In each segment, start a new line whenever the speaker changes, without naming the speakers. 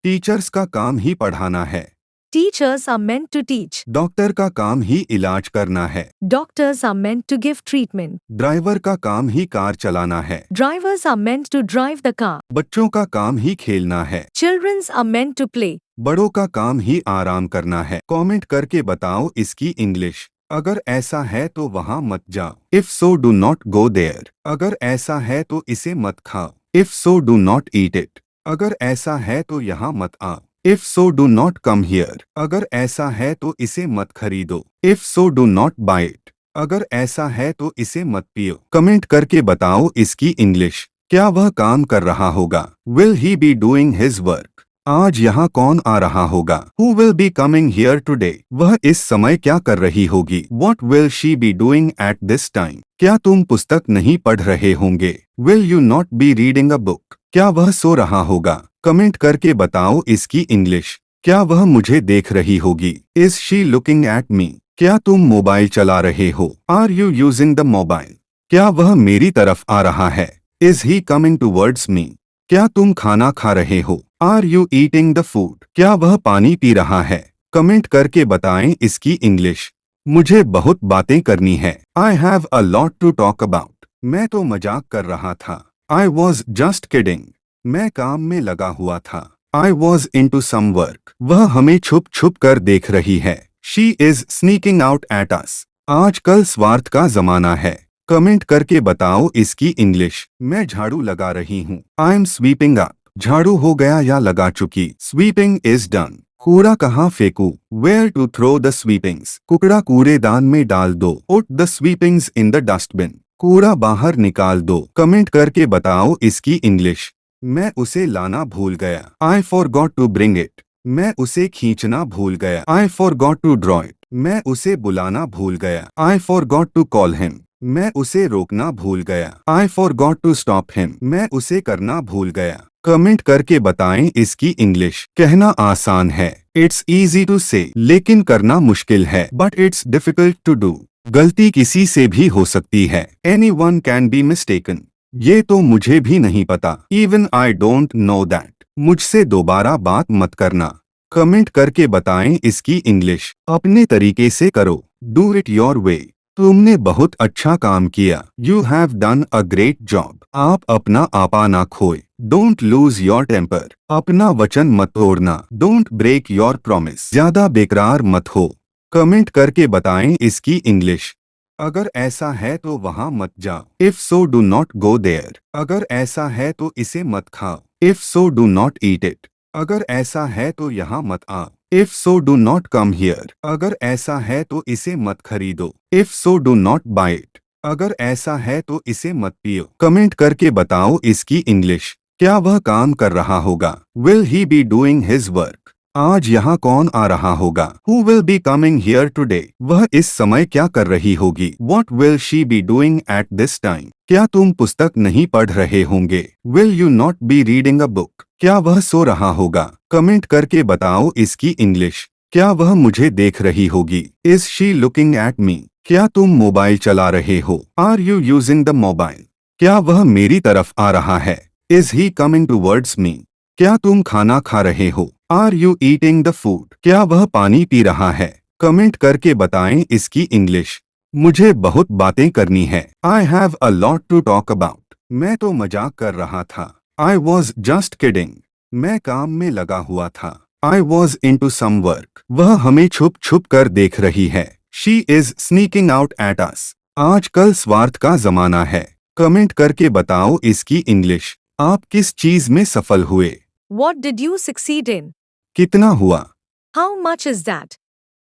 Teachers का काम ही पढ़ाना है।
Teachers are meant to teach.
Doctor का काम ही इलाज करना है।
Doctors are meant to give treatment.
Driver का काम ही कार चलाना है।
Drivers are meant to drive the car.
बच्चों का काम ही खेलना है।
Children are meant to play.
बड़ों का काम ही आराम करना है। कमेंट करके बताओ इसकी इंग्लिश। अगर ऐसा है तो वहाँ मत जाओ। If so do not go there. अगर ऐसा है तो इसे मत खाओ। If so do not eat it. अगर ऐसा है तो यहाँ मत आओ। If so do not come here. अगर ऐसा है तो इसे मत खरीदो। If so do not buy it. अगर ऐसा है तो इसे मत पियो। कमेंट करके बताओ इसकी इंग्लिश। क्या वह काम कर रहा होगा? Will he be doing his work? आज यहाँ कौन आ रहा होगा? Who will be coming here today? वह इस समय क्या कर रही होगी? What will she be doing at this time? क्या तुम पुस्तक नहीं पढ़ रहे होंगे? Will you not be reading a book? क्या वह सो रहा होगा? कमेंट करके बताओ इसकी इंग्लिश। क्या वह मुझे देख रही होगी? Is she looking at me? क्या तुम मोबाइल चला रहे हो? Are you using the mobile? क्या वह मेरी तरफ आ रहा है? Is he coming towards me? क्या तुम खाना खा रहे हो? Are you eating the food? क्या वह पानी पी रहा है? कमेंट करके बताएं इसकी इंग्लिश। मुझे बहुत बातें करनी है। I have a lot to talk about. मैं तो मजाक कर रहा था। I was just kidding. मैं काम में लगा हुआ था। I was into some work. वह हमें छुप छुप कर देख रही है। She is sneaking out at us. आजकल स्वार्थ का जमाना है। कमेंट करके बताओ इसकी इंग्लिश। मैं झाड़ू लगा रही हूँ। I am sweeping up. झाड़ू हो गया या लगा चुकी? Sweeping is done. कूड़ा कहाँ फेंकूं? Where to throw the sweepings? कूड़ा कूड़ेदान में डाल दो। Put the sweepings in the dustbin. कूड़ा बाहर निकाल दो। कमेंट करके बताओ इसकी इंग्लिश। मैं उसे लाना भूल गया। I forgot to bring it. मैं उसे खींचना भूल गया। I forgot to draw it. मैं उसे बुलाना भूल गया। I forgot to call him. मैं उसे रोकना भूल गया। I forgot to stop him. मैं उसे करना भूल गया। कमेंट करके बताएं इसकी इंग्लिश। कहना आसान है। It's easy to say. लेकिन करना मुश्किल है। But it's difficult to do. गलती किसी से भी हो सकती है। Anyone can be mistaken. ये तो मुझे भी नहीं पता। Even I don't know that. मुझसे दोबारा बात मत करना। कमेंट करके बताएं इसकी इंग्लिश। अपने तरीके से करो। Do it your way. तुमने बहुत अच्छा काम किया। You have done a great job. आप अपना आपा ना खोए। Don't lose your temper. अपना वचन मत तोड़ना। Don't break your promise. ज्यादा बेकरार मत हो। कमेंट करके बताएं इसकी इंग्लिश। अगर ऐसा है तो वहाँ मत जाओ। If so do not go there. अगर ऐसा है तो इसे मत खाओ। If so do not eat it. अगर ऐसा है तो यहाँ मत आओ। If so do not come here. अगर ऐसा है तो इसे मत खरीदो। If so do not buy it. अगर ऐसा है तो इसे मत पियो। कमेंट करके बताओ इसकी इंग्लिश। क्या वह काम कर रहा होगा? Will he be doing his work? आज यहाँ कौन आ रहा होगा? Who will be coming here today? वह इस समय क्या कर रही होगी? What will she be doing at this time? क्या तुम पुस्तक नहीं पढ़ रहे होंगे? Will you not be reading a book? क्या वह सो रहा होगा? कमेंट करके बताओ इसकी इंग्लिश। क्या वह मुझे देख रही होगी? Is she looking at me? क्या तुम मोबाइल चला रहे हो? Are you using the mobile? क्या वह मेरी तरफ आ रहा है? Is he coming towards me? क्या तुम खाना खा रहे हो? Are you eating the food? क्या वह पानी पी रहा है? कमेंट करके बताएं इसकी इंग्लिश। मुझे बहुत बातें करनी है। I have a lot to talk about. मैं तो मजाक कर रहा था। I was just kidding. मैं काम में लगा हुआ था। I was into some work. वह हमें छुप छुप कर देख रही है। She is sneaking out at us. आजकल स्वार्थ का जमाना है। कमेंट करके बताओ इसकी इंग्लिश। आप किस चीज में सफल हुए?
What did you succeed in?
कितना हुआ?
How much is that?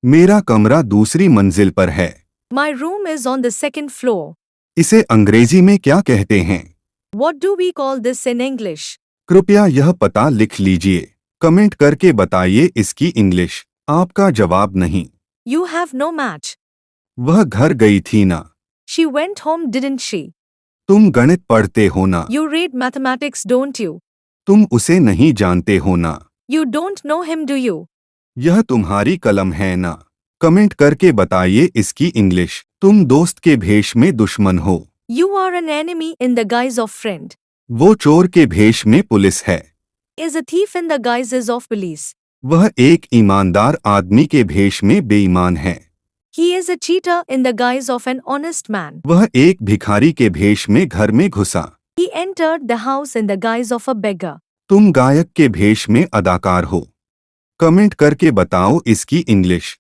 मेरा कमरा दूसरी मंजिल पर है।
My room is on the second floor.
इसे अंग्रेजी में क्या कहते हैं?
What do we call this in English?
कृपया यह पता लिख लीजिए। कमेंट करके बताइए इसकी इंग्लिश। आपका जवाब नहीं।
You have no match.
वह घर गई थी ना।
She went home, didn't she?
तुम गणित पढ़ते हो ना।
You read mathematics, don't you?
तुम उसे नहीं जानते हो ना।
You don't know him, do you?
यह तुम्हारी कलम है ना। कमेंट करके बताइए इसकी इंग्लिश। तुम दोस्त के भेष में दुश्मन हो।
You are an enemy in the guise of friend.
वो चोर के भेष में पुलिस है।
is a thief in the guises of police.
वह एक ईमानदार आदमी के भेष में बेईमान है।
He is a cheater in the guise of an honest man.
वह एक भिखारी के भेष में घर में घुसा।
He entered the house in the guise of a beggar.
तुम गायक के भेष में अदाकार हो। कमेंट करके बताओ इसकी इंग्लिश।